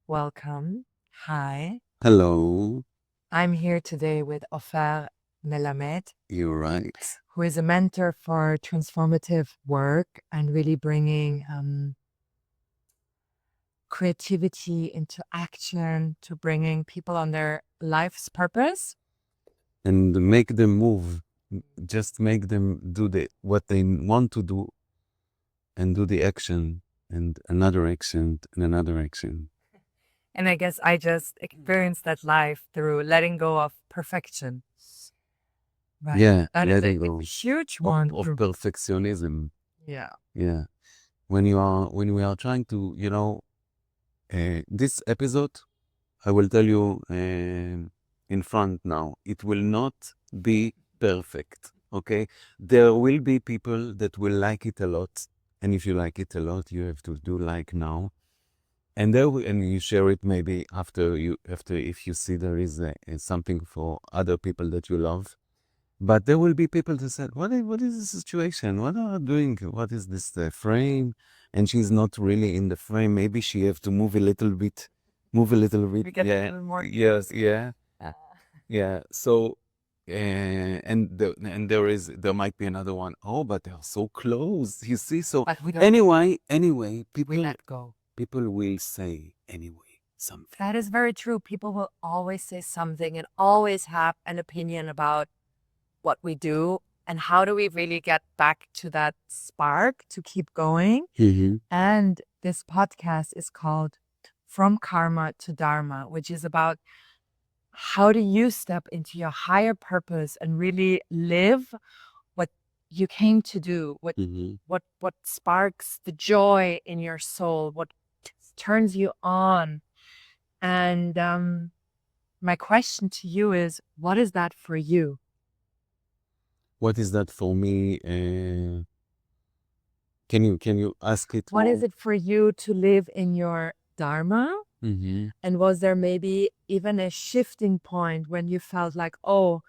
welcome. Hi. Hello, I'm here today with Ofer Melamed, you're right. who is a mentor for transformative work and really bringing creativity into action, to bringing people on their life's purpose. And make them move. Just make them do what they want to do and do the action and another action and another action. And I guess I just experienced that life through letting go of perfection. Right. Yeah, That is letting a go huge of one. perfectionism. Yeah. Yeah. When we are trying to, this episode, I will tell you in front now, it will not be perfect, okay? There will be people that will like it a lot. And if you like it a lot, you have to do like now. And and you share it maybe after if you see there is something for other people that you love. But there will be people that said, what is the situation? What are you doing? What is this frame? And she's not really in the frame. Maybe she have to move a little bit. We get a Yeah. little more. Yes. Yeah. Uh, Yeah. So, and there might be another one. Oh, but they're so close. You see. So But we don't. anyway, We people let go. will say anyway something. That is very true. People will always say something and always have an opinion about what we do and how do we really get back to that spark to keep going. Mm-hmm. And this podcast is called From Karma to Dharma, which is about how do you step into your higher purpose and really live what you came to do, what Mm-hmm. what sparks the joy in your soul, what turns you on. And my question to you is, what is that for you? What is that for me? Can you ask it? What is it for you to live in your Dharma? Mm-hmm. And was there maybe even a shifting point when you felt like, oh,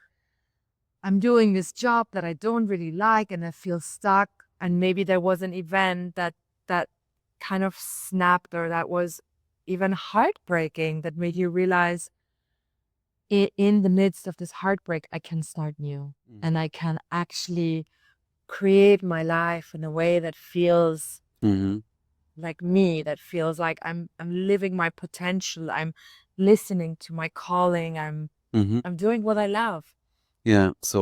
I'm doing this job that I don't really like and I feel stuck? And maybe there was an event that kind of snapped, or that was even heartbreaking, that made you realize in the midst of this heartbreak, I can start new and I can actually create my life in a way that feels Mm-hmm. like me, that feels like I'm living my potential. I'm listening to my calling. I'm doing what I love. Yeah. So,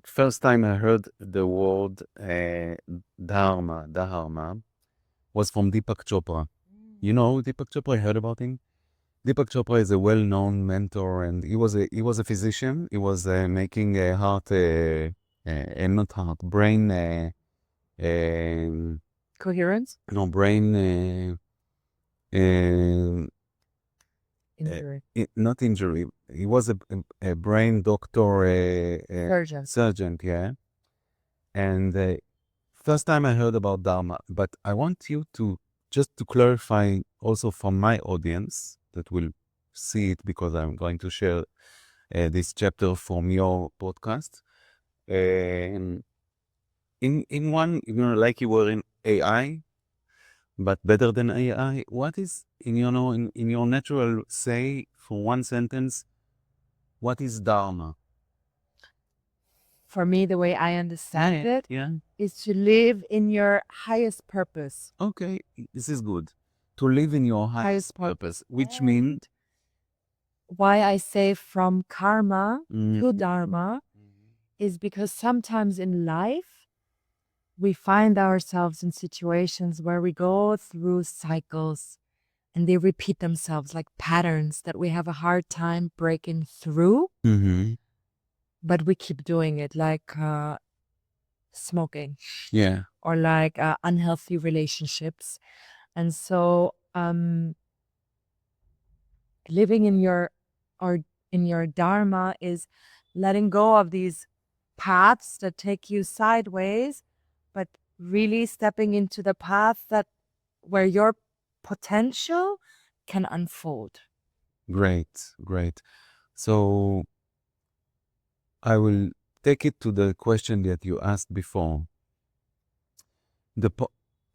first time I heard the word Dharma was from Deepak Chopra. You know Deepak Chopra? I heard about him. Deepak Chopra is a well-known mentor, and he was a physician. He was making a brain, Coherence? brain, Injury. not injury. He was a brain doctor, Surgeon. surgeon, yeah. And first time I heard about Dharma, but I want you to just to clarify also for my audience that will see it, because I'm going to share this chapter from your podcast. In one, like you were in AI, but better than AI. What is in your natural say for one sentence? What is Dharma? For me, the way I understand it Yeah. is to live in your highest purpose. Okay, this is good. To live in your highest purpose, which means Why I say from karma Mm. to dharma is because sometimes in life, we find ourselves in situations where we go through cycles and they repeat themselves like patterns that we have a hard time breaking through, but we keep doing it, like smoking yeah, or like unhealthy relationships. And so living in your dharma is letting go of these paths that take you sideways, but really stepping into the path where your potential can unfold. great. So I will take it to the question that you asked before.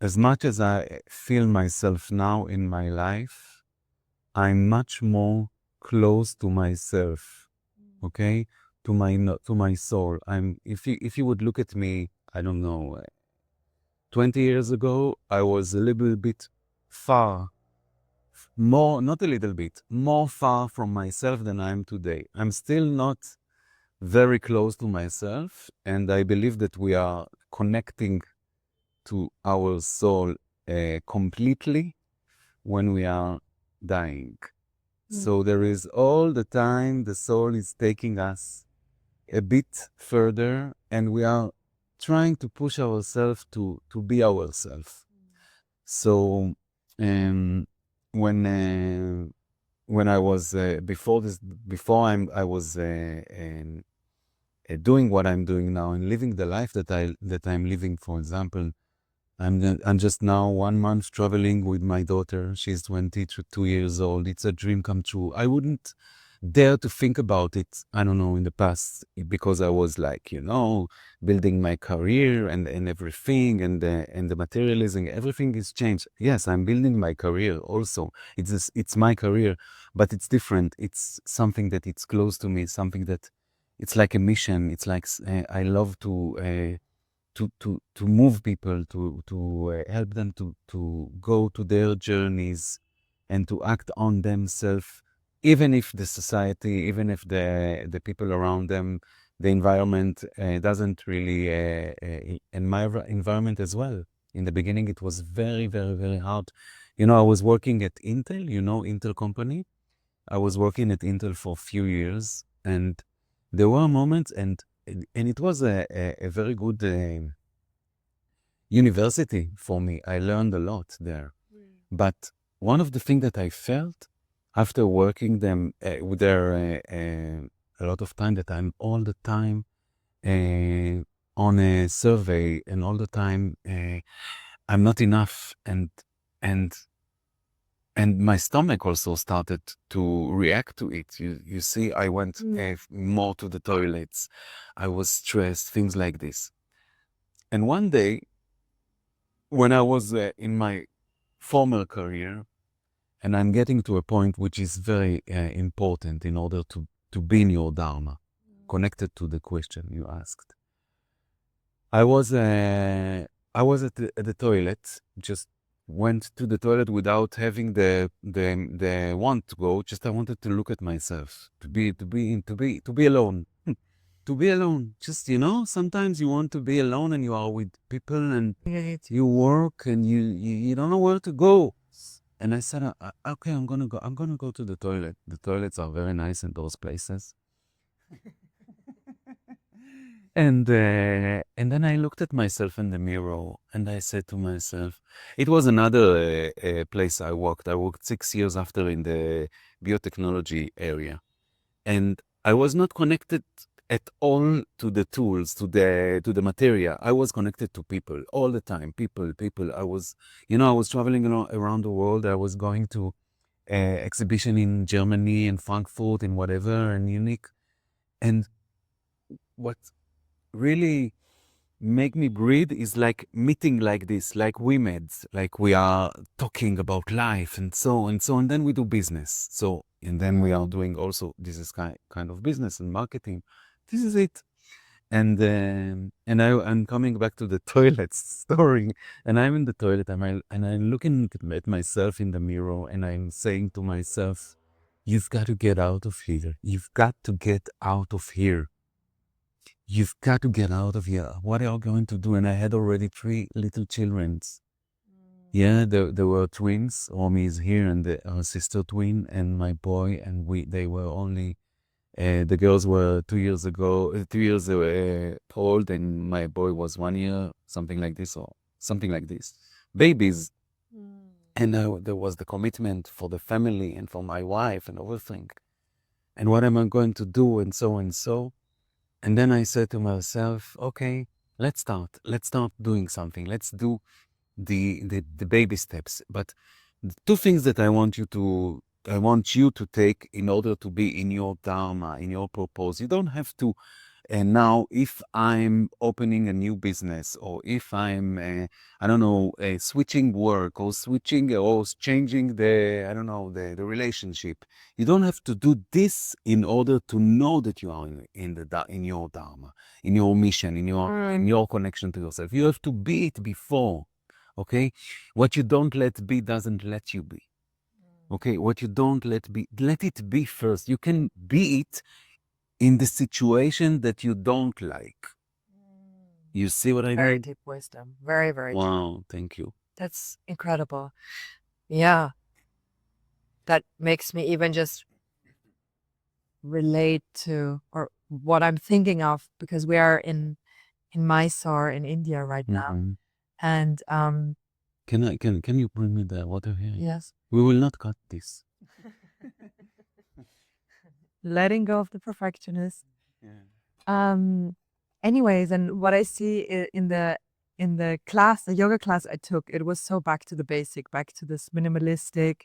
as much as I feel myself now in my life, I'm much more close to myself, okay? To my soul. If you would look at me, I don't know, 20 years ago, I was a little bit far, more, not a little bit, more far from myself than I am today. I'm still not very close to myself, and I believe that we are connecting to our soul completely when we are dying. So there is all the time the soul is taking us a bit further, and we are trying to push ourselves to be ourselves. So when I was I was doing what I'm doing now and living the life that I'm living. For example, I'm just now 1 month traveling with my daughter. She's 22 years old. It's a dream come true. I wouldn't dare to think about it, I don't know, in the past, because I was like, building my career and everything, and the materialism, everything is changed. Yes, I'm building my career also. It's my career, but it's different. It's something that it's close to me, something that it's like a mission. It's like I love to move people, to help them to go to their journeys and to act on themselves, even if the society, even if the people around them, the environment doesn't really, and my environment as well. In the beginning, it was very, very, very hard. I was working at Intel, Intel company. I was working at Intel for a few years, and there were moments, and it was a very good university for me. I learned a lot there. But one of the things that I felt after working them with there a lot of time, that I'm all the time on a survey, and all the time I'm not enough, and my stomach also started to react to it. You see, I went more to the toilets. I was stressed, things like this. And one day, when I was in my former career, and I'm getting to a point which is very important in order to be in your Dharma, connected to the question you asked. I was at the toilet, just went to the toilet without having the want to go. Just I wanted to look at myself, to be alone. To be alone. Just, sometimes you want to be alone and you are with people and you work and you don't know where to go. And I said, okay, I'm gonna go to the toilet. The toilets are very nice in those places. And then I looked at myself in the mirror and I said to myself, it was another place I worked. I worked 6 years after in the biotechnology area. And I was not connected at all to the tools, to the material. I was connected to people all the time. People. I was traveling around the world. I was going to exhibition in Germany and Frankfurt and whatever and Munich. And what really make me breathe is like meeting like this, like we met, like we are talking about life and so and so, and then we do business. So, and then we are doing also, this is kind of business and marketing. This is it. And I'm coming back to the toilet story, and I'm in the toilet and I'm looking at myself in the mirror, and I'm saying to myself, you've got to get out of here. You've got to get out of here. You've got to get out of here. What are you going to do? And I had already 3 little children. Yeah, there were twins. Romy is here, and her sister twin, and my boy, and they were only, the girls were 2 years old, and my boy was 1 year, something like this. Babies. And there was the commitment for the family and for my wife and everything. And what am I going to do? And so and so. And then I said to myself, okay, let's start doing something. Let's do the baby steps. But the 2 things that I want you to take in order to be in your Dharma, in your purpose. You don't have to And now, if I'm opening a new business, or if I'm, I don't know, switching work, or changing the relationship, you don't have to do this in order to know that you are in your Dharma, in your mission, in your connection to yourself. You have to be it before. Okay? What you don't let be doesn't let you be. Okay? What you don't let be, let it be first. You can be it in the situation that you don't like. You see what I mean? Very deep wisdom. Very, very deep. Wow, thank you. That's incredible. Yeah. That makes me even just relate to, or what I'm thinking of, because we are in Mysore in India right now. Mhm. And Can you bring me the water here? yes, We will not cut this. letting go of the perfectionist. Anyways, and what I see in the class, the yoga class I took, it was so back to the basic, back to this minimalistic.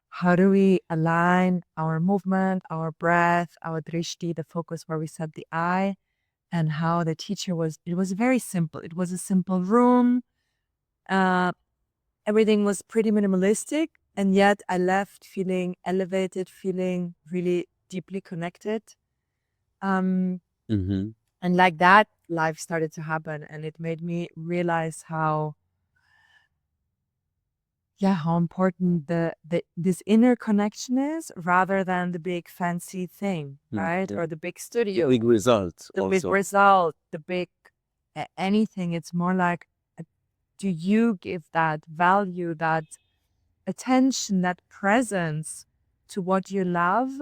How do we align our movement, our breath, our drishti, the focus where we set the eye, and how the teacher it was very simple. It was a simple room. Everything was pretty minimalistic, and yet I left feeling elevated, feeling really deeply connected. Mm-hmm. And like that, life started to happen, and it made me realize how important this inner connection is, rather than the big fancy thing, right? Or the big studio, The big result. the big result, the big anything. It's more like, do you give that value, that attention, that presence to what you love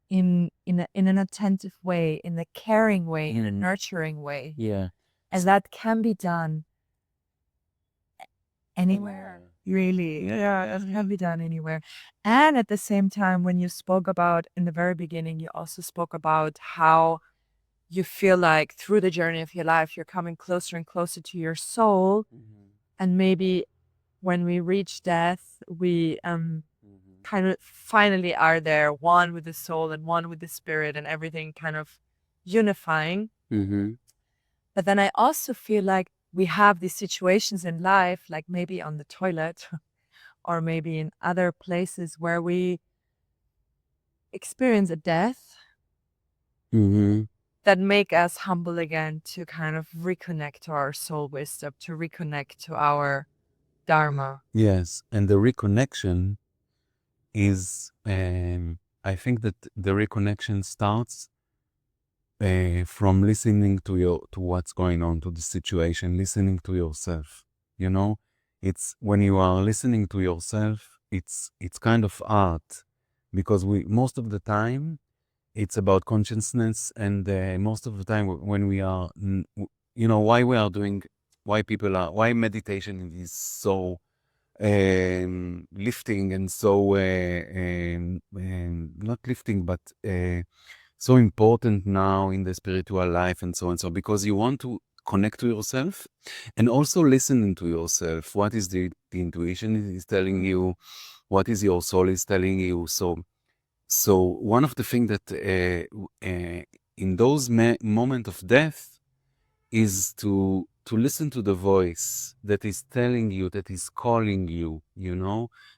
in an attentive way, in a caring way, in a nurturing way. Yeah. And that can be done anywhere, really. Yeah, it can be done anywhere. And at the same time, when you spoke about, in the very beginning, you also spoke about how you feel like through the journey of your life, you're coming closer and closer to your soul. And maybe when we reach death, we kind of finally are there, one with the soul and one with the spirit, and everything kind of unifying. Mm-hmm. But then I also feel like we have these situations in life, like maybe on the toilet or maybe in other places, where we experience a death that make us humble again, to kind of reconnect to our soul wisdom, to reconnect to our Dharma. Yes, and the reconnection is, I think that the reconnection starts from listening to what's going on, to the situation, listening to yourself. You know, it's when you are listening to yourself, it's kind of art, because most of the time it's about consciousness, and most of the time when we are, why meditation is so lifting, and so not lifting, but so important now in the spiritual life, and so because you want to connect to yourself, and also listening to yourself. What is the intuition is telling you? What is your soul is telling you? So one of the things that in those moment of death is to listen to the voice that is telling you, that is calling you.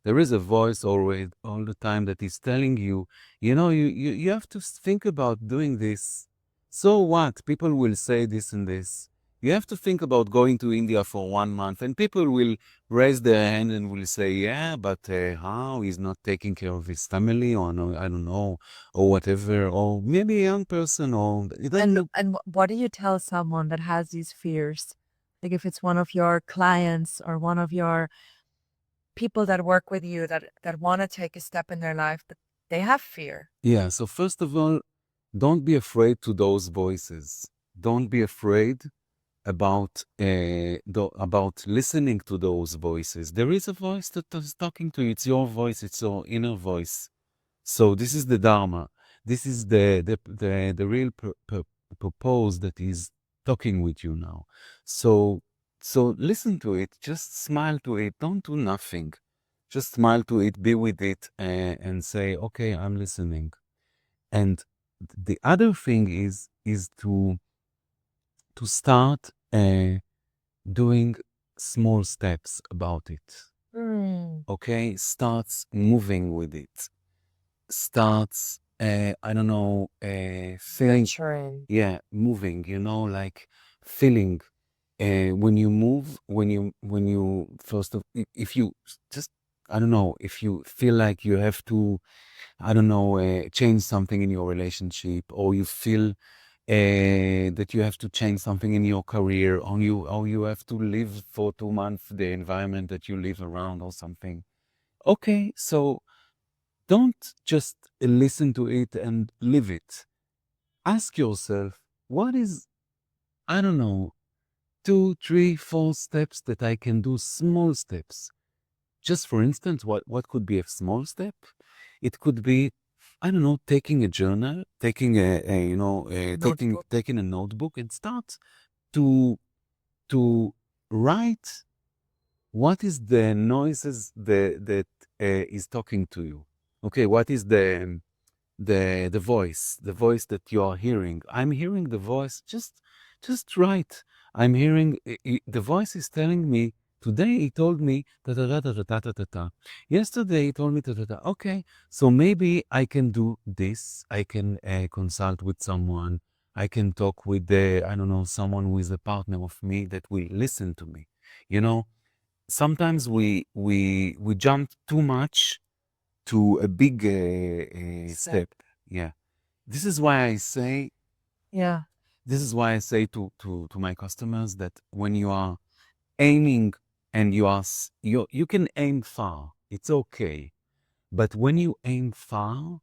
There is a voice always, all the time, that is telling you, you have to think about doing this. So what? People will say this and this. You have to think about going to India for 1 month, and people will raise their hand and will say, yeah, but how? He's not taking care of his family, or no, I don't know, or whatever, or maybe a young person, or... And what do you tell someone that has these fears? Like if it's one of your clients or one of your people that work with you that want to take a step in their life, but they have fear. Yeah, so first of all, don't be afraid to those voices. Don't be afraid about listening to those voices. There is a voice that is talking to you. It's your voice. It's your inner voice. So this is the Dharma. This is the real purpose that is talking with you now. So listen to it. Just smile to it. Don't do nothing. Just smile to it. Be with it, and say, okay, I'm listening. And the other thing is to start doing small steps about it. Okay, starts moving with it. Starts I don't know, feeling, Nurturing. moving, like feeling. When you move, when you first of, if you just, I don't know, if you feel like you have to, I don't know, change something in your relationship, or you feel that you have to change something in your career, or you have to live for 2 months the environment that you live around or something. Okay, so don't just listen to it and live it. Ask yourself, what is, I don't know, 2, 3, 4 steps that I can do, small steps. Just for instance, what could be a small step? It could be, I don't know, taking a journal, taking taking a notebook and start to write what is the noises that is talking to you. Okay, what is the voice that you are hearing? I'm hearing the voice. Just write. I'm hearing the voice is telling me. Today he told me ta ta ta ta ta ta ta ta. Yesterday he told me ta ta ta. Okay, so maybe I can do this. I can consult with someone. I can talk with I don't know, someone who is a partner of me that will listen to me. Sometimes we jump too much to a big step. Yeah. This is why I say to my customers that when you are aiming and you can aim far, it's okay. But when you aim far,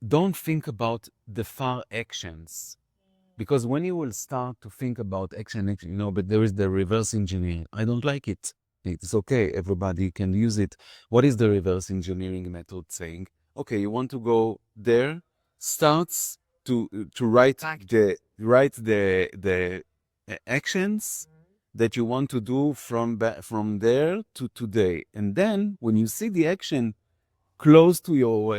don't think about the far actions. Because when you will start to think about action, but there is the reverse engineering. I don't like it. It's okay. Everybody can use it. What is the reverse engineering method saying? Okay, you want to go there, starts to write the actions that you want to do from there to today. And then when you see the action close to your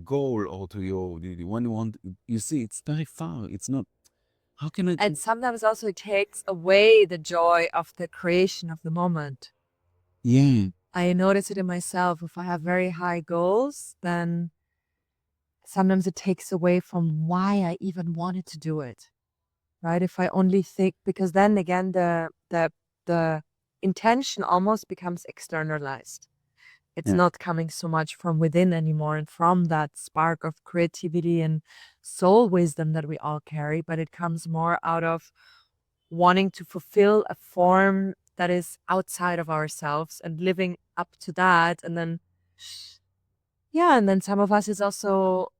goal, or to your when you want, you see it's very far. It's not. How can I? And sometimes also it takes away the joy of the creation of the moment. Yeah. I notice it in myself. If I have very high goals, then sometimes it takes away from why I even wanted to do it. Right? If I only think, because then again the intention almost becomes externalized. It's not coming so much from within anymore and from that spark of creativity and soul wisdom that we all carry, but it comes more out of wanting to fulfill a form that is outside of ourselves and living up to that. And then, and then some of us is also,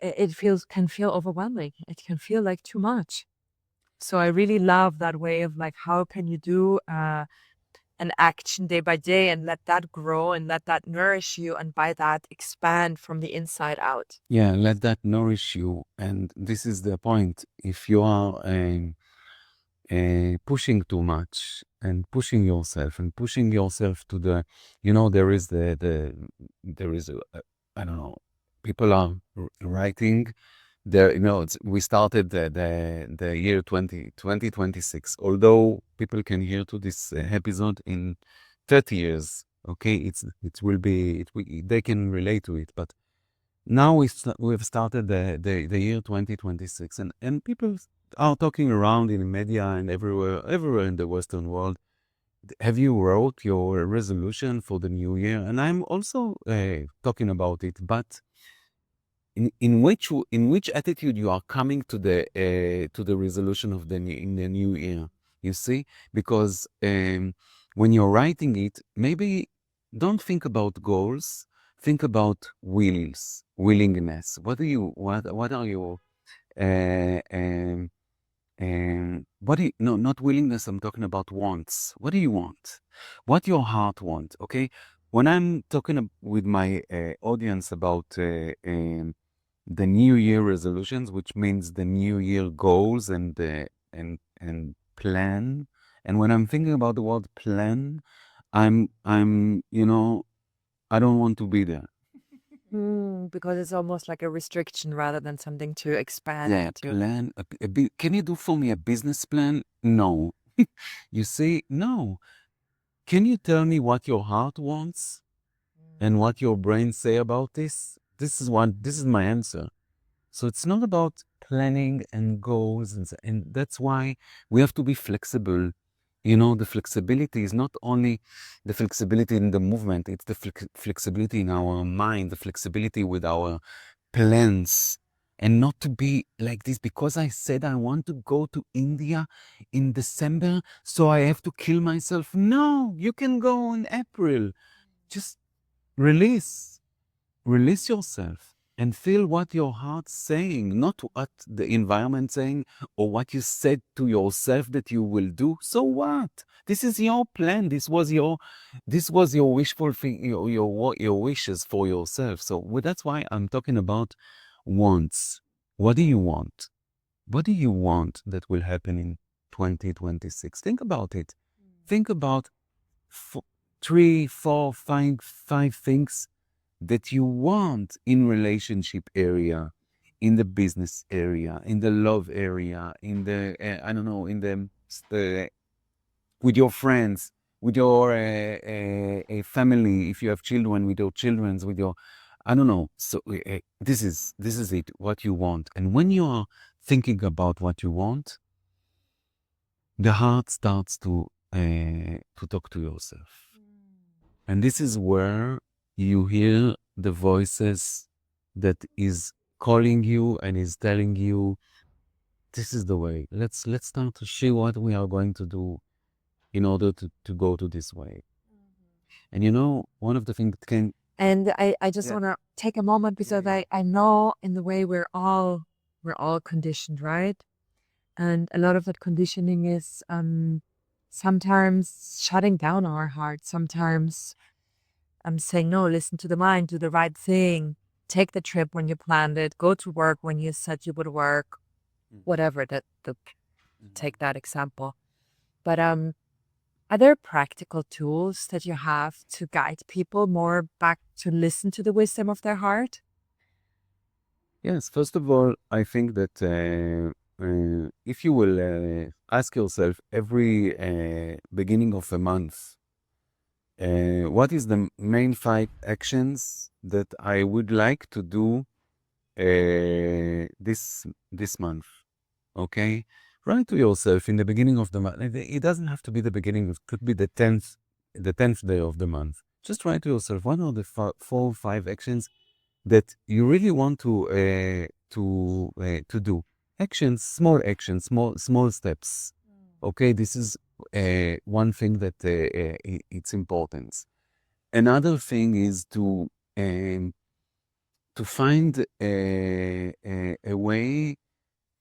it can feel overwhelming. It can feel like too much. So I really love that way of like, how can you do an action day by day and let that grow and let that nourish you, and by that expand from the inside out. Yeah, let that nourish you. And this is the point. If you are pushing too much and pushing yourself to the, there is there is I don't know, people are writing there, we started the year 2026, although people can hear to this episode in 30 years. Okay, they can relate to it, but now we've started the year 2026, and people are talking around in media and everywhere in the Western world. Have you wrote your resolution for the new year? And I'm also talking about it, but in which attitude you are coming to the resolution of in the new year? You see, because when you're writing it, maybe don't think about goals. Think about willingness. What are your what do you, no, not willingness, I'm talking about wants. What do you want? What your heart wants, okay? When I'm talking with my audience about the New Year resolutions, which means the New Year goals and plan, and when I'm thinking about the word plan, I'm I don't want to be there. Because it's almost like a restriction rather than something to expand Yeah, to. plan. Can you do for me a business plan? No. You say, no. Can you tell me what your heart wants and what your brain say about this? This is my answer. So it's not about planning and goals, and that's why we have to be flexible. You know, the flexibility is not only the flexibility in the movement, it's the flexibility in our mind, the flexibility with our plans, and not to be like this because I said I want to go to India in December, so I have to kill myself. No, you can go in April. Just release yourself and feel what your heart's saying, not what the environment saying or what you said to yourself that you will do. So what? This is your plan. This was your wishful thing, your wishes for yourself. So that's why I'm talking about wants. What do you want? What do you want that will happen in 2026? Think about it. Think about 3, 4, 5 things that you want in relationship area, in the business area, in the love area, in the, I don't know, in the with your friends, with your family, if you have children, with your children, with your, I don't know. So this is it, what you want. And when you are thinking about what you want, the heart starts to talk to yourself. And this is where you hear the voices that is calling you and is telling you, this is the way. Let's start to see what we are going to do in order to go to this way. And you know, one of the things that can... And I just want to take a moment because I know in the way we're all conditioned, right? And a lot of that conditioning is sometimes shutting down our heart. Sometimes I'm saying, no, listen to the mind, do the right thing, take the trip when you planned it, go to work when you said you would work, whatever, take that example. But are there practical tools that you have to guide people more back to listen to the wisdom of their heart? Yes, first of all, I think that if you will ask yourself every beginning of a month, what is the main 5 actions that I would like to do this month? Okay, write to yourself in the beginning of the month. It doesn't have to be the beginning; it could be the 10th day of the month. Just write to yourself, what are the 4 or 5 actions that you really want to do? Actions, small steps. Okay, this is one thing that it's important. Another thing is to find a way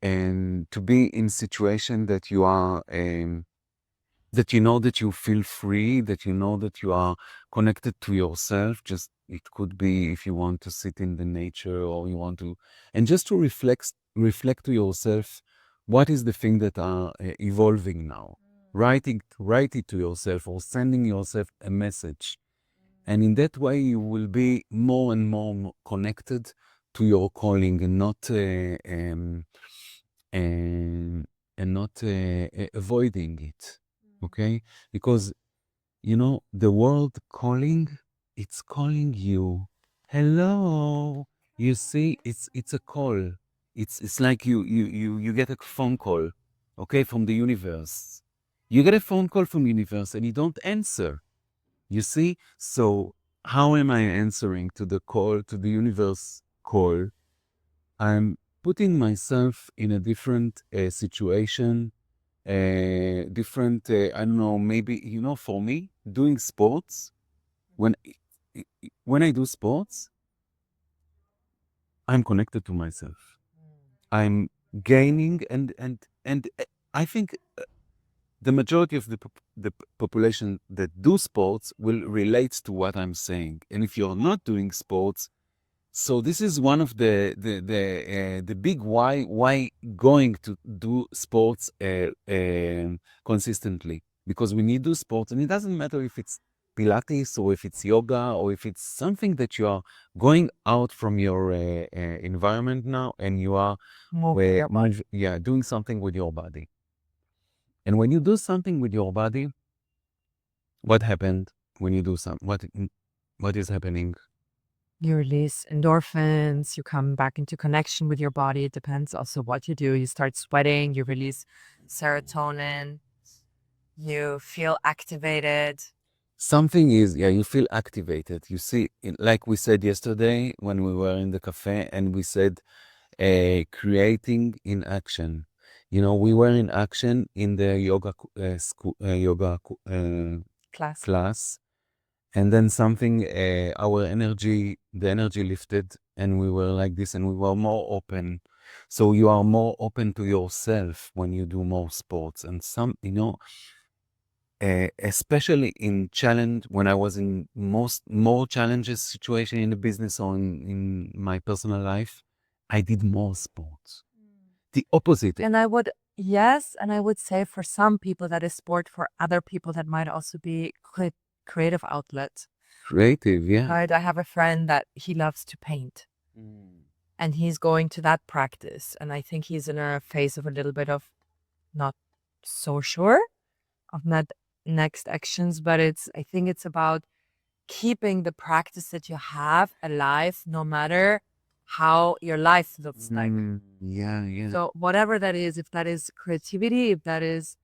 and to be in situation that you are that you know that you feel free, that you know that you are connected to yourself. Just it could be if you want to sit in the nature or you want to, and just to reflect to yourself, what is the thing that are evolving now? Write it to yourself or sending yourself a message. And in that way, you will be more and more connected to your calling and not avoiding it. Okay? Because, you know, the word calling, it's calling you. Hello. You see, it's a call. It's like you get a phone call, okay, from the universe. You get a phone call from universe and you don't answer. You see? So how am I answering to the call, to the universe call? I'm putting myself in a different situation, different, I don't know, maybe, you know, for me, doing sports, when I do sports, I'm connected to myself. I'm gaining, and I think the majority of the population that do sports will relate to what I'm saying. And if you're not doing sports, so this is one of the big why going to do sports consistently, because we need to do sports, and it doesn't matter if it's Pilates or if it's yoga or if it's something that you are going out from your environment now and you are doing something with your body. And when you do something with your body, what happened when you do what is happening? You release endorphins, you come back into connection with your body. It depends also what you do. You start sweating, you release serotonin, you feel activated. Something is, you feel activated. You see, like we said yesterday when we were in the cafe and we said, creating in action. You know, we were in action in the yoga class. And then something, the energy lifted and we were like this and we were more open. So you are more open to yourself when you do more sports and especially in challenge, when I was in more challenges situation in the business or in my personal life, I did more sports. The opposite. And I would say for some people that is sport, for other people that might also be creative outlet. Creative, yeah. Right. I have a friend that he loves to paint. And he's going to that practice. And I think he's in a phase of a little bit of not so sure of that next actions, but I think it's about keeping the practice that you have alive, no matter how your life looks like. Yeah. So whatever that is, if that is creativity, if that is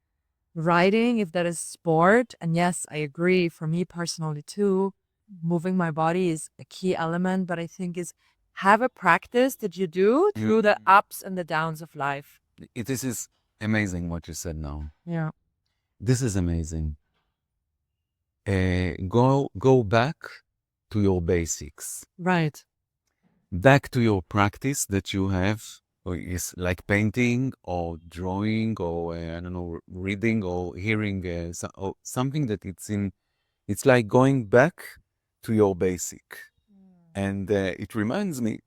writing, if that is sport, and yes, I agree, for me personally too, moving my body is a key element, but I think is have a practice that you do through the ups and the downs of life. This is amazing what you said now. Yeah. This is amazing. Go back to your basics. Right. Back to your practice that you have, or is like painting or drawing or I don't know, reading or hearing or something that it's like going back to your basic. And it reminds me,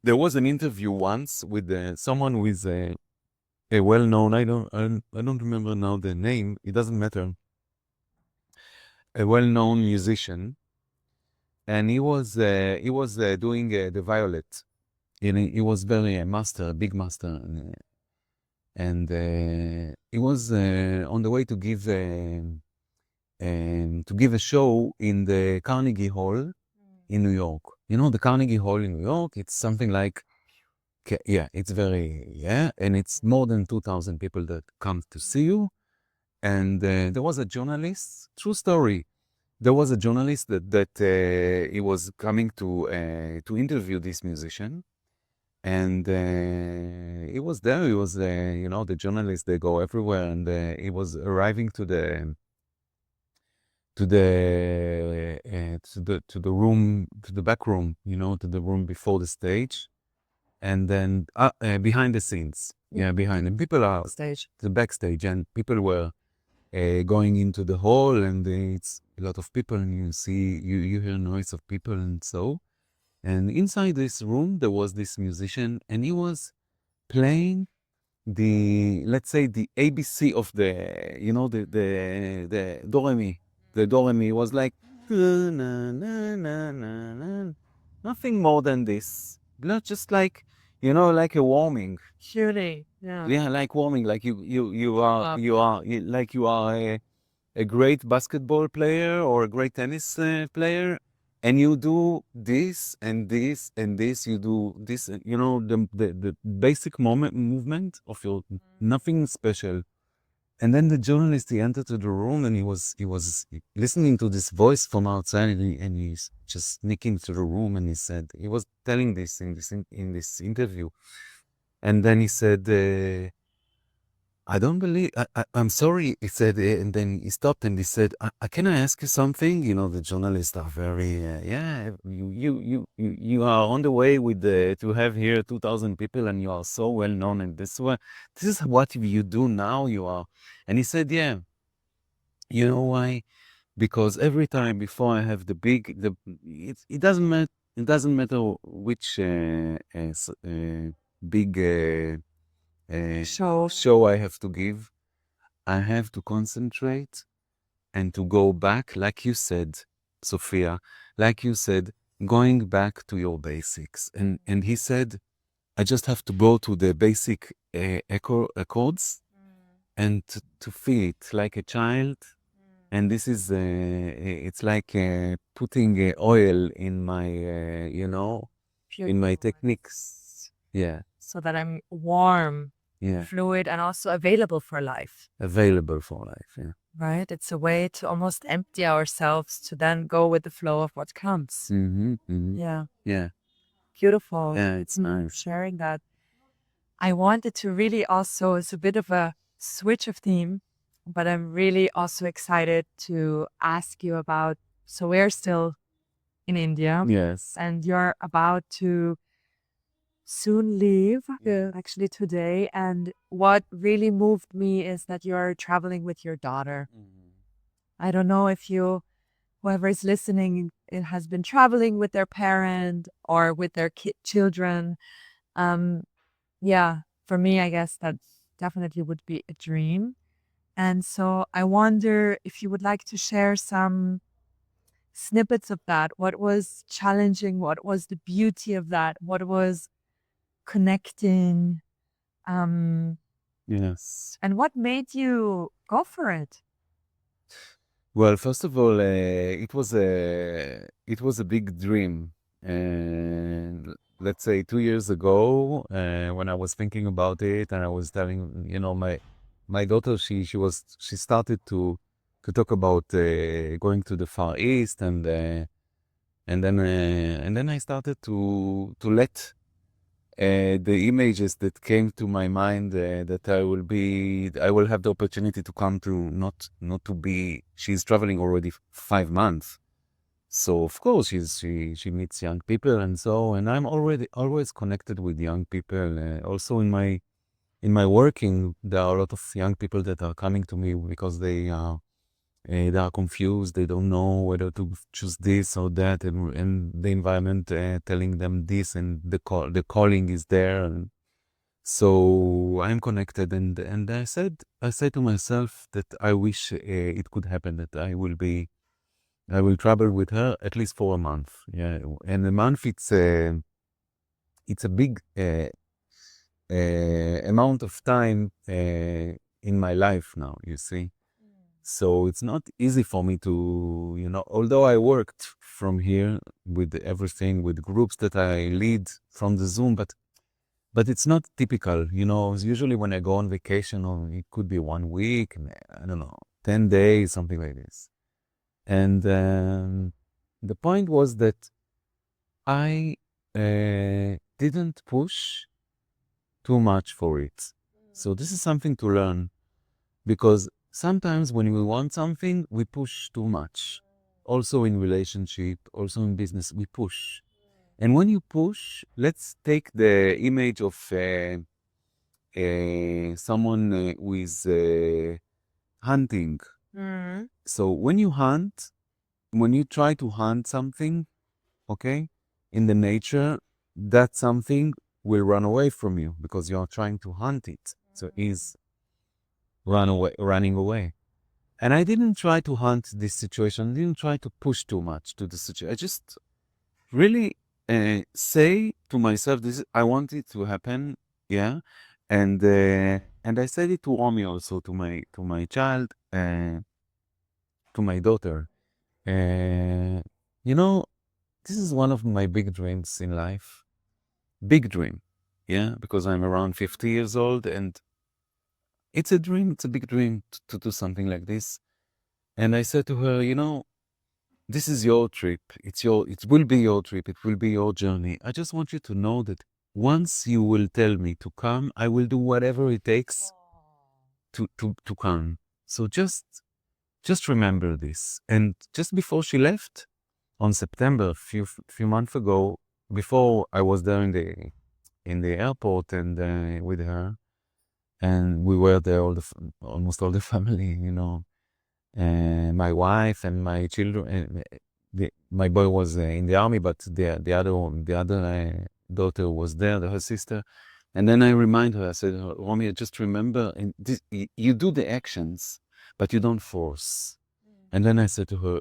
there was an interview once with someone who is a well-known, I don't remember now the name, it doesn't matter, a well-known musician, and he was doing the violet. He was very a big master, and he was on the way to give a show in the Carnegie Hall in New York. You know, the Carnegie Hall in New York, it's something like, it's and it's more than 2,000 people that come to see you. And there was a journalist, true story. There was a journalist that he was coming to interview this musician. And he was there. He was, the journalists, they go everywhere. And he was arriving to the room, to the back room, to the room before the stage. And then behind the scenes, behind. And people are the backstage, and people were going into the hall, and it's a lot of people, and you hear noise of people, and so. And inside this room, there was this musician, and he was playing let's say the ABC of the do re mi. The do re mi was like nothing more than this. Not just like like a warming. Surely, yeah. Yeah, like warming, like you are a great basketball player or a great tennis player, and you do this and this and this. You do this, the basic movement of your nothing special. And then the journalist, he entered to the room, and he was listening to this voice from outside, and he's just sneaking to the room, and he was telling this in this interview, and then he said, I don't believe, I'm sorry, he said, and then he stopped and he said, can I ask you something? The journalists are very, you are on the way to have here 2,000 people, and you are so well known, and this is what you do now, and he said, yeah, you know why? Because every time before I have it doesn't matter which big show I have to give. I have to concentrate and to go back, like you said, Sophia, like you said, going back to your basics. And he said, I just have to go to the basic accords and to feel it like a child. And this is, it's like putting oil in my, in my techniques. Yeah. So that I'm warm, Yeah. fluid, and also available for life. Available for life. Yeah. Right? It's a way to almost empty ourselves to then go with the flow of what comes. Mm-hmm. Mm-hmm. Yeah. Yeah. Beautiful. Yeah, it's nice. Sharing that. I wanted to really also, it's a bit of a switch of theme, but I'm really also excited to ask you about, so we're still in India. Yes. And you're about to soon leave, actually today. And what really moved me is that you're traveling with your daughter. I don't know if whoever is listening, it has been traveling with their parent or with their children. Yeah, for me, I guess that definitely would be a dream. And so I wonder if you would like to share some snippets of that. What was challenging? What was the beauty of that? What was connecting? Yes. And what made you go for it? Well, first of all, it was a big dream. And let's say 2 years ago, when I was thinking about it, and I was telling, my daughter, she started to talk about going to the Far East, and then I started to let the images that came to my mind that I will have the opportunity to come to, not to be, she's traveling already 5 months. So of course she meets young people and so, and I'm always connected with young people. Also in my working, there are a lot of young people that are coming to me because they are confused. They don't know whether to choose this or that, and the environment telling them this, and the calling is there. And so I'm connected, and I said to myself that I wish it could happen, that I will travel with her at least for a month. Yeah, and a month, it's a big amount of time in my life now, you see. So it's not easy for me to, although I worked from here with everything, with groups that I lead from the Zoom, but it's not typical. Usually when I go on vacation, or it could be 1 week, I don't know, 10 days, something like this. And the point was that I didn't push too much for it. So this is something to learn, because sometimes when we want something, we push too much. Also in relationship, also in business, we push. And when you push, let's take the image of someone who is hunting. So when you try to hunt something, okay, in the nature, that something will run away from you because you are trying to hunt it. So is running away. And I didn't try to hunt this situation. I didn't try to push too much to the situation. I just really say to myself, I want it to happen. Yeah. And I said it to Romy also, to my child, to my daughter. This is one of my big dreams in life. Big dream. Yeah. Because I'm around 50 years old, and it's a dream. It's a big dream to do something like this. And I said to her, this is your trip. It will be your trip. It will be your journey. I just want you to know that once you will tell me to come, I will do whatever it takes to come. So just remember this. And just before she left, on September, few months ago, before I was there in the airport and with her, and we were there, almost all the family, and my wife and my children. My boy was in the army, but the other daughter was there, her sister. And then I remind her, I said, Romy, just remember, you do the actions, but you don't force. And then I said to her,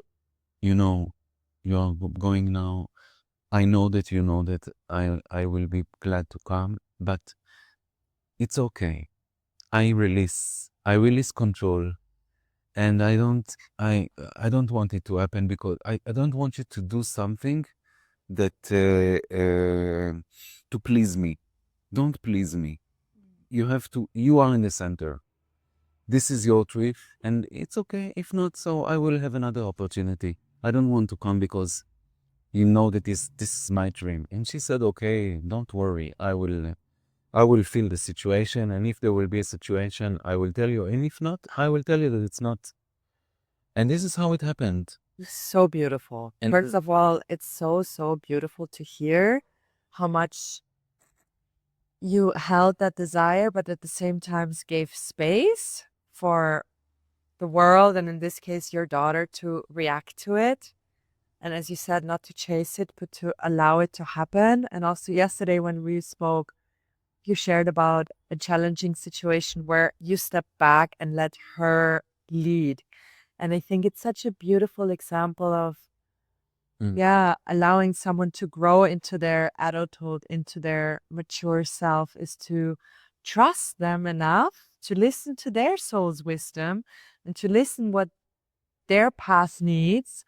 you know, you are going now. I know that you know that I will be glad to come, but it's okay. I release control, and I don't want it to happen because I don't want you to do something that to please me. Don't please me. You are in the center. This is your trip, and it's okay. If not, so I will have another opportunity. I don't want to come because you know that this is my dream. And she said, okay, don't worry. I will feel the situation. And if there will be a situation, I will tell you. And if not, I will tell you that it's not. And this is how it happened. So beautiful. And First of all, it's so, so beautiful to hear how much you held that desire, but at the same time gave space for the world, and in this case, your daughter, to react to it. And as you said, not to chase it, but to allow it to happen. And also yesterday when we spoke, you shared about a challenging situation where you stepped back and let her lead. And I think it's such a beautiful example of, allowing someone to grow into their adulthood, into their mature self, is to trust them enough to listen to their soul's wisdom and to listen what their path needs.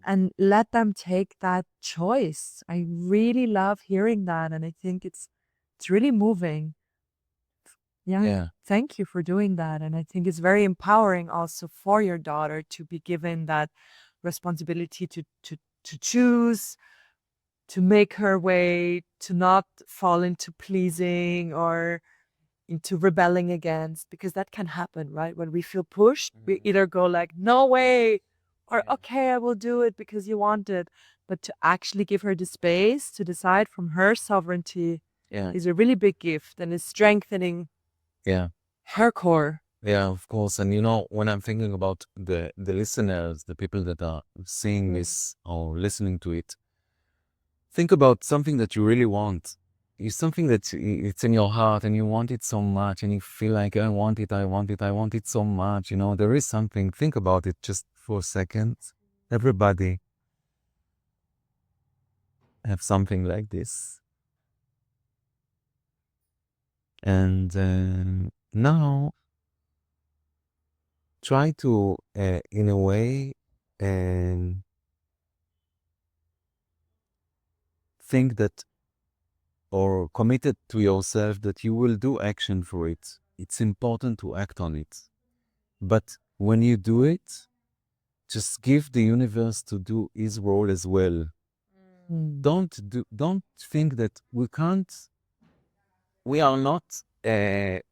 And let them take that choice. I really love hearing that. And I think it's really moving. Yeah. Thank you for doing that. And I think it's very empowering also for your daughter to be given that responsibility to choose, to make her way, to not fall into pleasing or into rebelling against, because that can happen, right? When we feel pushed, we either go like, no way, or okay, I will do it because you want it. But to actually give her the space to decide from her sovereignty is a really big gift and is strengthening her core. Yeah, of course. And when I'm thinking about the listeners, the people that are seeing this or listening to it, think about something that you really want. It's something that it's in your heart and you want it so much and you feel like, I want it so much. There is something. Think about it just for a second. Everybody have something like this. And now try to, in a way, think that or committed to yourself that you will do action for it. It's important to act on it. But when you do it, just give the universe to do its role as well. Don't think that we are not the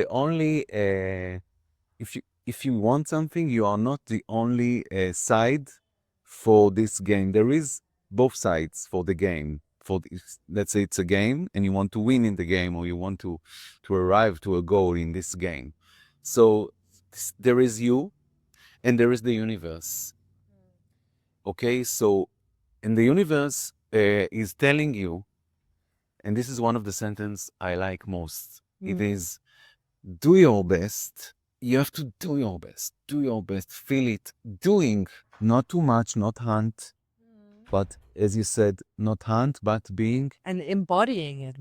only, if you want something, you are not the only side for this game. There is both sides for the game. Let's say it's a game and you want to win in the game, or you want to arrive to a goal in this game. So there is you and there is the universe. Okay, so and the universe is telling you, and this is one of the sentences I like most. It is, do your best. You have to do your best. Do your best. Feel it. Doing, not too much, not hunt. But as you said, not hunt, but being. And embodying it.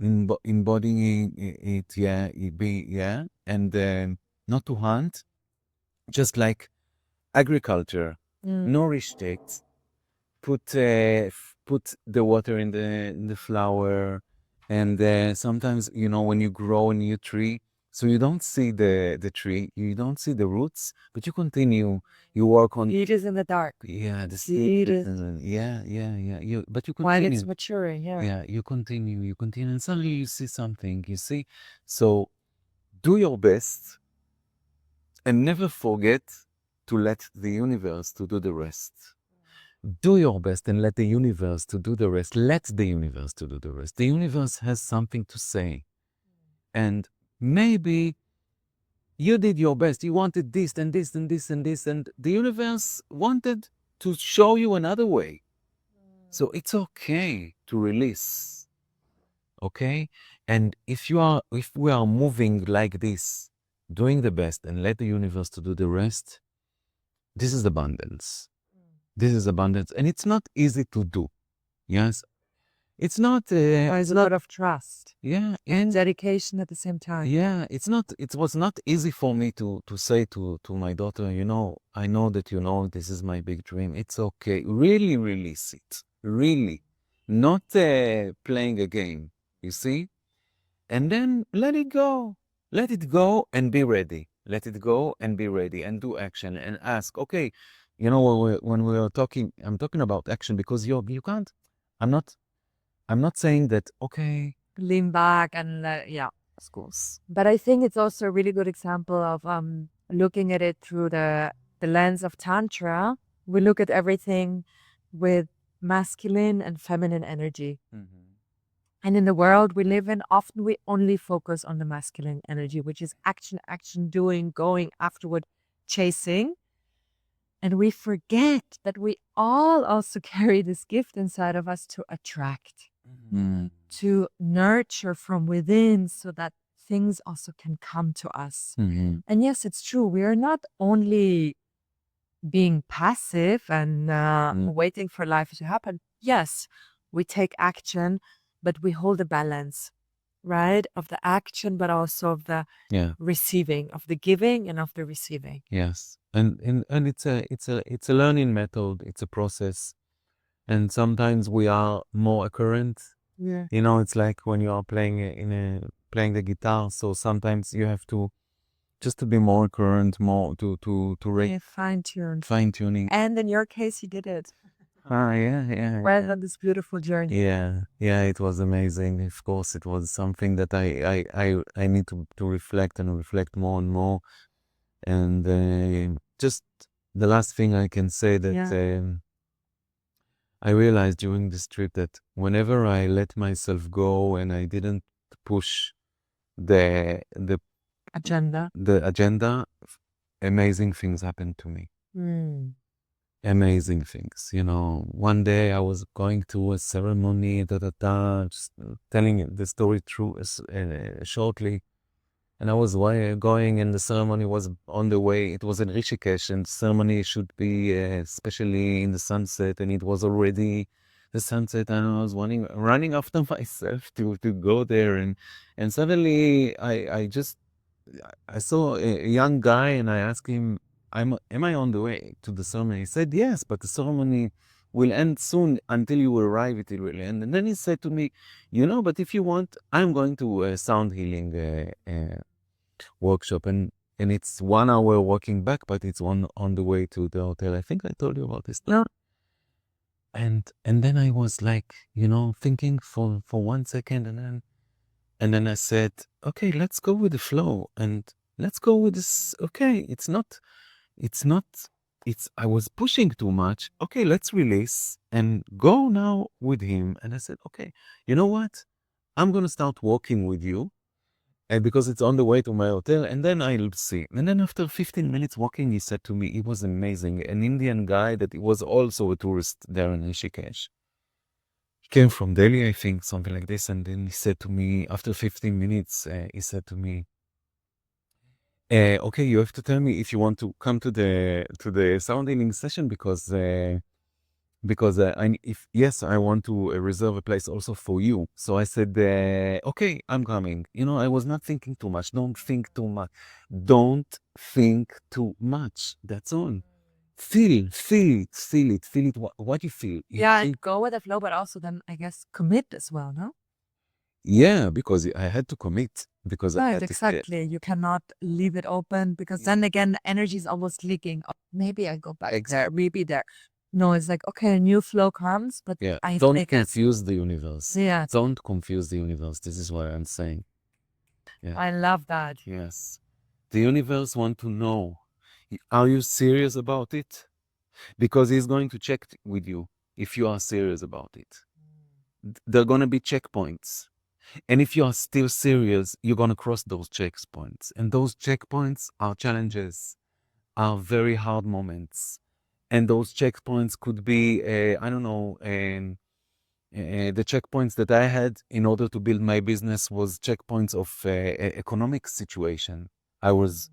Embodying it, and not to hunt, just like agriculture. Nourish it. Put the water in the flower, and sometimes when you grow a new tree, so you don't see the tree, you don't see the roots, but you continue, you work on. Seed is in the dark. Yeah, the seed is. But you continue. While it's maturing, Yeah, you continue, and suddenly you see something. You see, so do your best, and never forget to let the universe to do the rest. Do your best and let the universe to do the rest. Let the universe to do the rest. The universe has something to say. And maybe you did your best. You wanted this and this and this and this, and the universe wanted to show you another way. So it's okay to release. Okay? And if we are moving like this, doing the best and let the universe to do the rest, this is abundance. This is abundance. And it's not easy to do. Yes. It's not, There's a lot of trust. yeah. And Dedication at the same time. yeah, it was not easy for me to say to my daughter, I know that this is my big dream. It's okay. Really release it. Really. Not playing a game, you see? And then let it go. Let it go and be ready. Let it go and be ready and do action and ask, okay, when we are talking, I'm talking about action because you can't, I'm not saying that, okay. Lean back and yeah, of course. But I think it's also a really good example of looking at it through the lens of Tantra. We look at everything with masculine and feminine energy. Mm-hmm. And in the world we live in, often we only focus on the masculine energy, which is action, doing, going, afterward, chasing. And we forget that we all also carry this gift inside of us to attract, to nurture from within so that things also can come to us. Mm-hmm. And yes, it's true. We are not only being passive and waiting for life to happen. Yes, we take action, but we hold a balance, right? Of the action, but also of the receiving, of the giving and of the receiving. Yes. And it's a learning method. It's a process. And sometimes we are more occurrent. Yeah. It's like when you are playing playing the guitar. So sometimes you have to just to be more current, more to fine tuning. And in your case, you did it. Yeah. Went on this beautiful journey. Yeah, it was amazing. Of course, it was something that I need to reflect and reflect more and more. And just the last thing I can say that I realized during this trip that whenever I let myself go and I didn't push the agenda, amazing things happened to me. Amazing things. One day I was going to a ceremony, just telling the story through shortly. And I was going, and the ceremony was on the way. It was in Rishikesh, and the ceremony should be especially in the sunset, and it was already the sunset, and I was running after myself to go there, and suddenly I saw a young guy, and I asked him, am I on the way to the ceremony? He said, yes, but the ceremony will end soon. Until you arrive, it will end. And then he said to me, but if you want, I'm going to a sound healing workshop, and it's 1 hour walking back, but it's on the way to the hotel. I think I told you about this. No. And then I was like, thinking for 1 second, and then I said, okay, let's go with the flow, and let's go with this. Okay, I was pushing too much. Okay, let's release and go now with him. And I said, okay, you know what? I'm going to start walking with you because it's on the way to my hotel, and then I'll see. And then after 15 minutes walking, he said to me, it was amazing. An Indian guy that was also a tourist there in Rishikesh. He came from Delhi, I think, something like this. And then he said to me, after 15 minutes, he said to me, okay, you have to tell me if you want to come to the sound healing session because I want to reserve a place also for you. So I said, okay, I'm coming. I was not thinking too much. Don't think too much. Don't think too much. That's all. Feel it. What you feel. And go with the flow, but also then I guess commit as well, no? Yeah, because I had to commit. Because I had exactly. You cannot leave it open because then again, energy is almost leaking. Oh, maybe I go back there, maybe there. No, it's like, okay, a new flow comes, but don't confuse the universe. Yeah. Don't confuse the universe. This is what I'm saying. Yeah. I love that. Yes. The universe want to know, are you serious about it? Because he's going to check with you if you are serious about it. There are going to be checkpoints. And if you are still serious, you're going to cross those checkpoints. And those checkpoints are challenges, are very hard moments. And those checkpoints could be, the checkpoints that I had in order to build my business was checkpoints of economic situation. I was,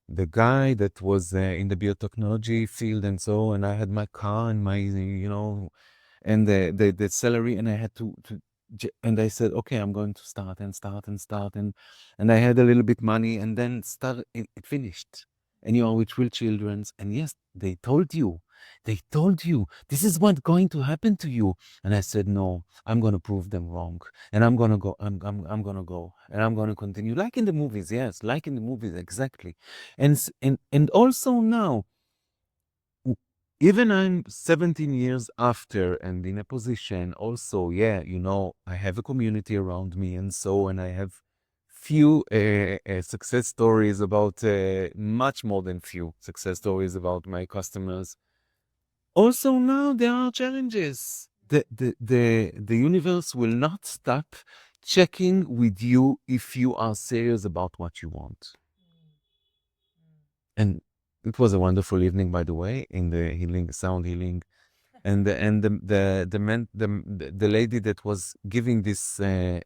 the guy that was in the biotechnology field and so, and I had my car and my, and the salary, and I had and I said, okay, I'm going to start, and I had a little bit money, and then it finished. And you are with real children, and yes, they told you, this is what's going to happen to you. And I said, no, I'm going to prove them wrong. And I'm going to go, I'm going to go, and I'm going to continue. Like in the movies, yes, like in the movies, exactly. And also now, even I'm 17 years after and in a position also, I have a community around me and so, and I have few success stories about, much more than few success stories about my customers. Also now there are challenges. The universe will not stop checking with you if you are serious about what you want. And it was a wonderful evening, by the way, in the sound healing, and the lady that was giving this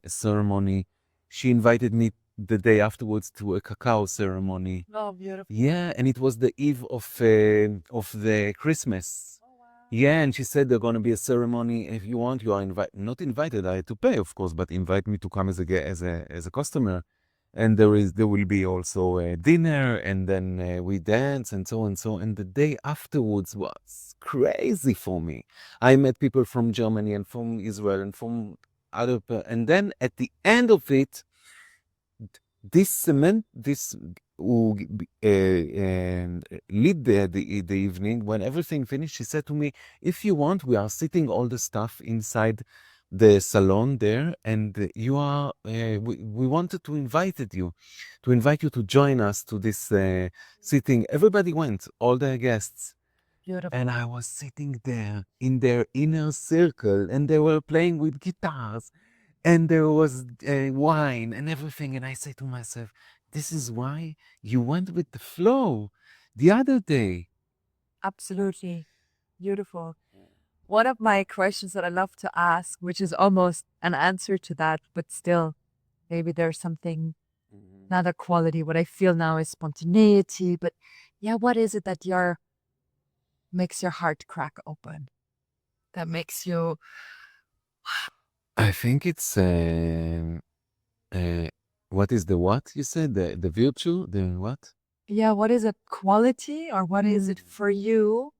ceremony, she invited me the day afterwards to a cacao ceremony. Oh, beautiful. Yeah, and it was the eve of the Christmas. Oh, wow. Yeah, and she said there's gonna be a ceremony. If you want, you are not invited. I had to pay, of course, but invite me to come as a customer. And there will be also a dinner, and then we dance and so and so. And the day afterwards was crazy for me. I met people from Germany and from Israel and from and then at the end of it, who lead the evening, when everything finished, she said to me, if you want, we are sitting all the stuff inside the salon there, and you are we wanted to invite you to join us to this sitting. Everybody went, all the guests. Beautiful. And I was sitting there in their inner circle, and they were playing with guitars, and there was wine and everything. And I say to myself, this is why you went with the flow the other day. Absolutely. Beautiful. One of my questions that I love to ask, which is almost an answer to that, but still, maybe there's something, another quality. What I feel now is spontaneity, but yeah, what is it that makes your heart crack open? That makes you... I think it's what is the what you said? The virtue? The what? Yeah, what is a quality, or what is it for you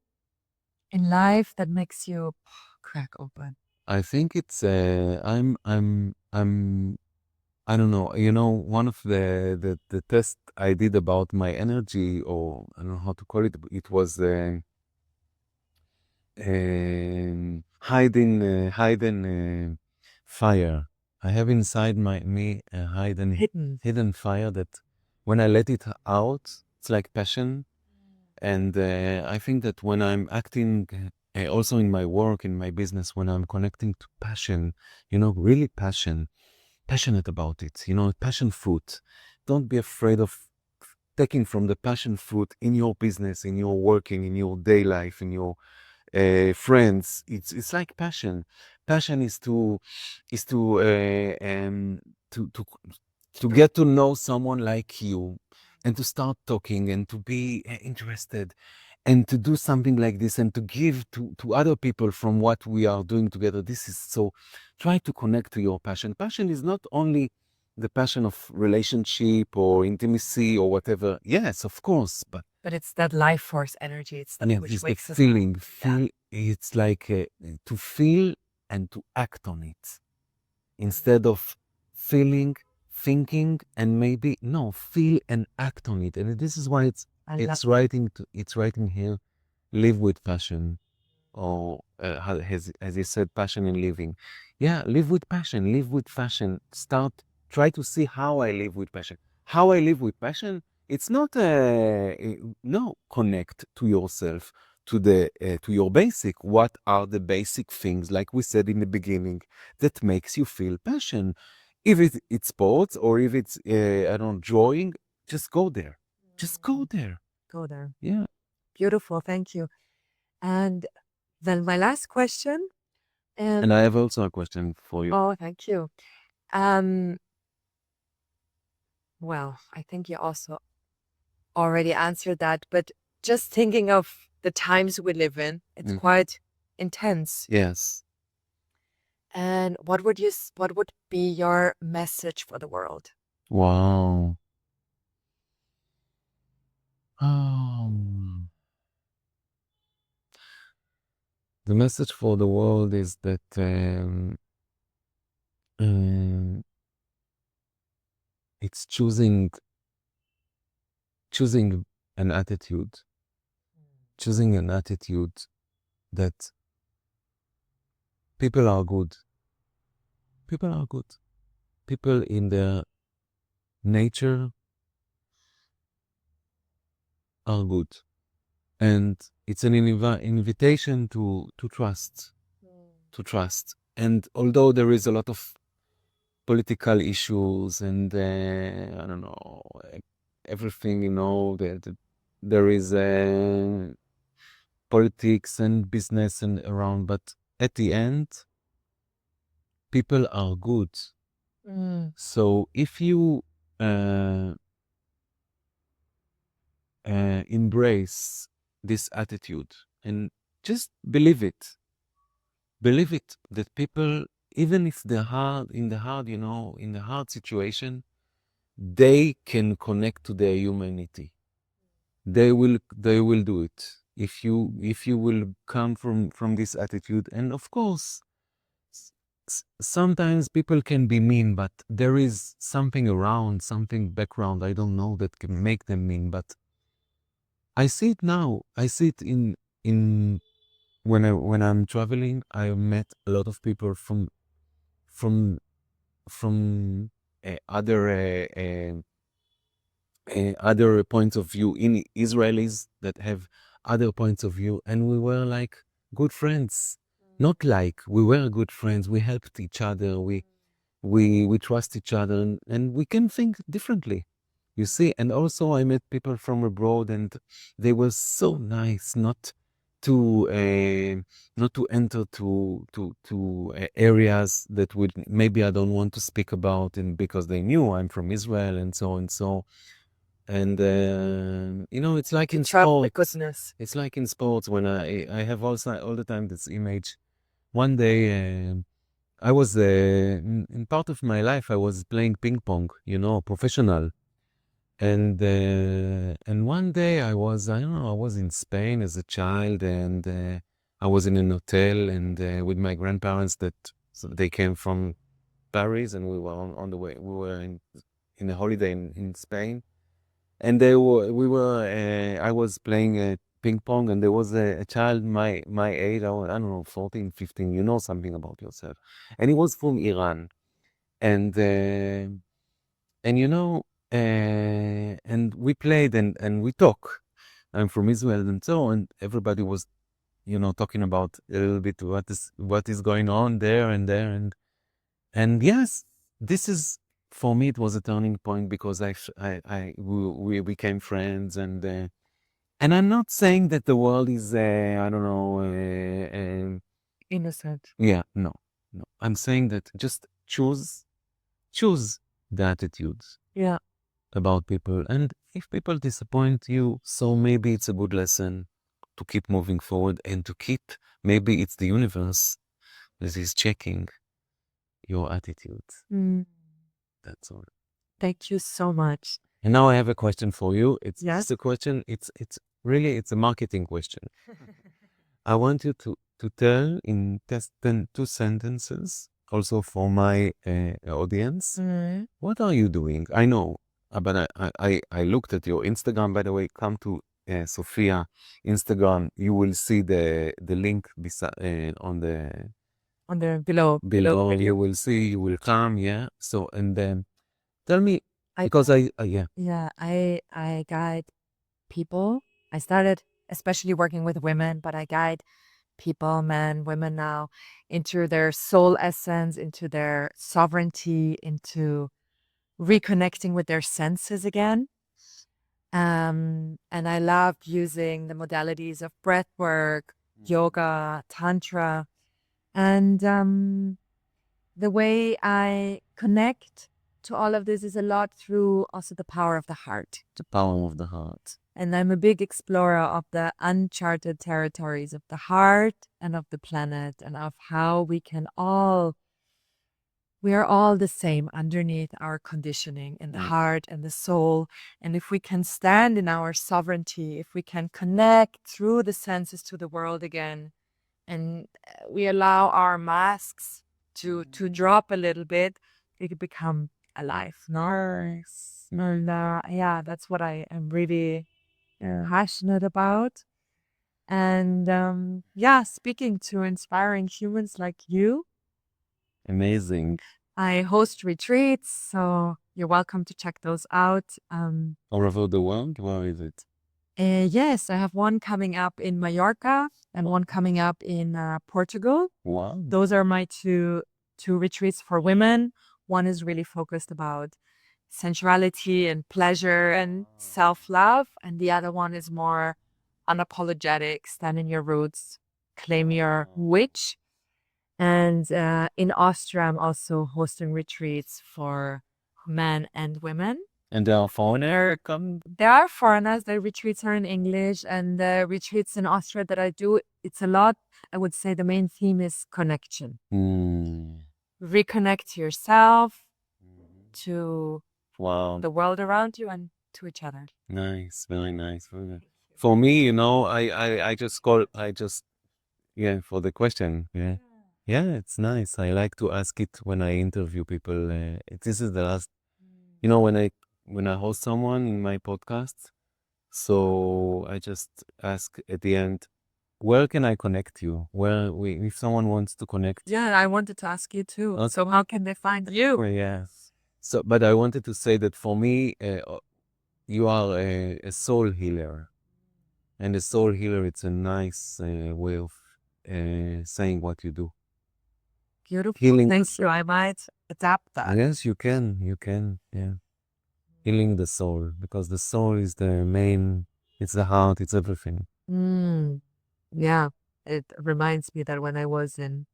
in life that makes you crack open? I think it's I don't know. One of the tests I did about my energy, or I don't know how to call it. It was hidden fire. I have inside me a hidden fire that when I let it out, it's like passion. And I think that when I'm acting, also in my work, in my business, when I'm connecting to passion, really passionate about it, passion fruit. Don't be afraid of taking from the passion fruit in your business, in your working, in your day life, in your friends. It's like passion. Passion is to get to know someone like you, and to start talking, and to be interested, and to do something like this, and to give to other people from what we are doing together. This is so. Try to connect to your passion. Passion is not only the passion of relationship or intimacy or whatever. Yes, of course, but it's that life force energy. It's that which it's the wakes us up. feeling. It's like to feel and to act on it, instead of feeling, thinking, and maybe feel and act on it. And this is why it's writing here, live with passion, or as he said, passion in living. Yeah, live with passion, live with passion. Try to see how I live with passion. How I live with passion, it's not connect to yourself, to your basic. What are the basic things, like we said in the beginning, that makes you feel passion? If it's sports, or if it's drawing, just go there. Just go there. Go there. Yeah. Beautiful. Thank you. And then my last question. And I have also a question for you. Oh, thank you. Well, I think you also already answered that, but just thinking of the times we live in, it's quite intense. Yes. And what would be your message for the world? Wow. The message for the world is that it's choosing an attitude, that people are good. People are good. People in their nature are good. And it's an invitation to trust. To trust. And although there is a lot of political issues and I don't know, everything, there is politics and business and around, but at the end, people are good. So if you embrace this attitude and just believe it that people, even if they're in the hard situation, they can connect to their humanity. They will do it if you will come from this attitude. And of course, sometimes people can be mean, but there is something around, something background, I don't know, that can make them mean. But I see it now. I see it in when I'm traveling. I met a lot of people from other points of view, in Israelis that have other points of view, and we were like good friends. Not like we were good friends. We helped each other. We trust each other, and we can think differently. You see, and also I met people from abroad, and they were so nice not to enter to areas that would maybe I don't want to speak about, and because they knew I'm from Israel and so and so. And it's like in sports. Goodness. It's like in sports when I have also all the time this image. One day I was in part of my life I was playing ping pong, professional. And one day I was in Spain as a child, and I was in an hotel and with my grandparents so they came from Paris, and we were on the way. We were in a holiday in Spain, and I was playing ping pong, and there was a child my age, I don't know, 14, 15, something about yourself, and he was from Iran, and and we played and we talk. I'm from Israel and so on. Everybody was, talking about a little bit what is going on there and there, and yes, this is, for me, it was a turning point because we became friends, and I'm not saying that the world is I don't know Innocent. yeah, no. I'm saying that just choose the attitudes. Yeah. About people, and if people disappoint you, so maybe it's a good lesson to keep moving forward and to keep, maybe it's the universe that is checking your attitudes. That's all. Thank you so much. And now I have a question for you. It's Yes? just a question. It's really a marketing question. I want you to tell in 2 sentences, also for my audience, what are you doing? I know. But I looked at your Instagram, by the way. Come to Sophia Instagram. You will see the link on the below. below. You will see. You will come. Yeah. So, and then tell me, because Yeah, I guide people. I started especially working with women, but I guide people, men, women now, into their soul essence, into their sovereignty, into reconnecting with their senses again. And I love using the modalities of breath work, yoga, tantra, and the way I connect to all of this is a lot through also the power of the heart. The power of the heart. And I'm a big explorer of the uncharted territories of the heart and of the planet, and of how we are all the same underneath our conditioning in the heart and the soul. And if we can stand in our sovereignty, if we can connect through the senses to the world again, and we allow our masks to drop a little bit, it could become alive. Nice. And yeah, that's what I am really passionate about. And speaking to inspiring humans like you. Amazing. I host retreats, so you're welcome to check those out. All over the world? Where is it? Yes, I have one coming up in Mallorca and one coming up in Portugal. Wow. Those are my two retreats for women. One is really focused about sensuality and pleasure and self-love, and the other one is more unapologetic, stand in your roots, claim your witch. And in Austria, I'm also hosting retreats for men and women. And there are foreigners come? There are foreigners. The retreats are in English, and the retreats in Austria that I do, it's a lot. I would say the main theme is connection. Reconnect to yourself, to the world around you, and to each other. Nice, very nice. Very nice. For me, you know, I just for the question. Yeah, it's nice. I like to ask it when I interview people. This is the last, you know, when I host someone in my podcast. So I just ask at the end, where can I connect you? If someone wants to connect. Yeah, I wanted to ask you too. Okay. So how can they find you? Yes. So, but I wanted to say that for me, you are a soul healer. And a soul healer, it's a nice way of saying what you do. Beautiful. Healing. Thank you. I might adapt that. Yes, you can, yeah. Healing the soul, because the soul is the main, it's the heart, it's everything. Yeah, it reminds me that when I was in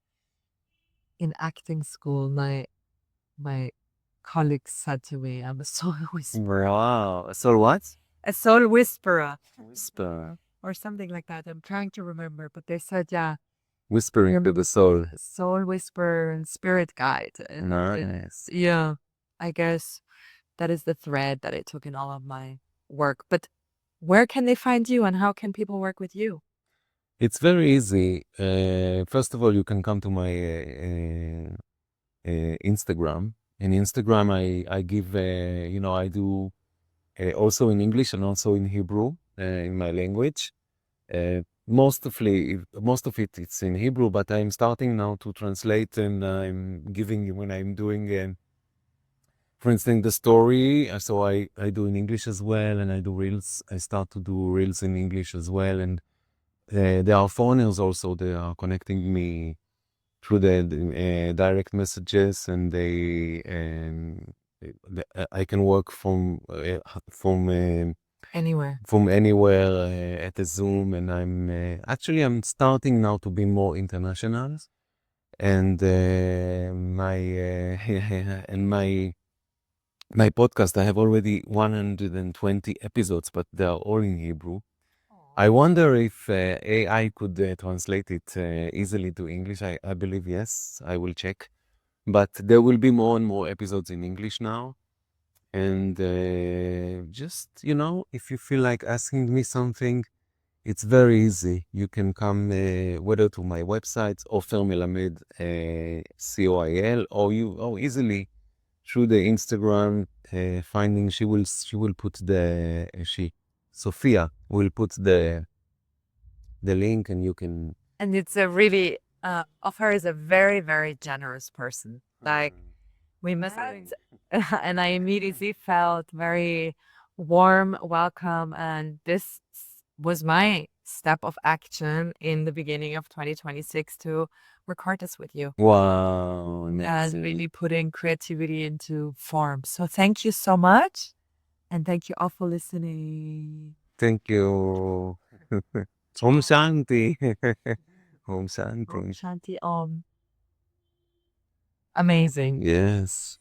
acting school, my colleagues said to me, I'm a soul whisperer. Wow. A soul what? A soul whisperer. Whisper. Or something like that. I'm trying to remember, but they said, yeah. Whispering to the soul. Soul whisperer and spirit guide. Nice. Yeah, I guess that is the thread that I took in all of my work. But where can they find you, and how can people work with you? It's very easy. First of all, you can come to my Instagram. In Instagram, I give, I do also in English and also in Hebrew, in my language. Most of it it's in Hebrew, but I'm starting now to translate, and I'm giving you when I'm doing, for instance, the story. So I do in English as well, and I do reels. I start to do reels in English as well, and there are foreigners also. They are connecting me through the direct messages, and I can work from Anywhere. From anywhere at a Zoom, and I'm starting now to be more international, and my podcast, I have already 120 episodes, but they are all in Hebrew. I wonder if AI could translate it easily to English. I believe yes. I will check, but there will be more and more episodes in English now. And just, if you feel like asking me something, it's very easy. You can come whether to my website, Ofer Melamed, COIL, or easily through the Instagram, finding, Sophia will put the link, and you can. And it's a really, Ofer is a very, very generous person. Like, we met, and I immediately felt very warm, welcome, and this was my step of action in the beginning of 2026 to record this with you. Wow. And really putting creativity into form. So thank you so much, and thank you all for listening. Thank you. Om Shanti. Om Shanti. Om Shanti Om. Amazing. Yes.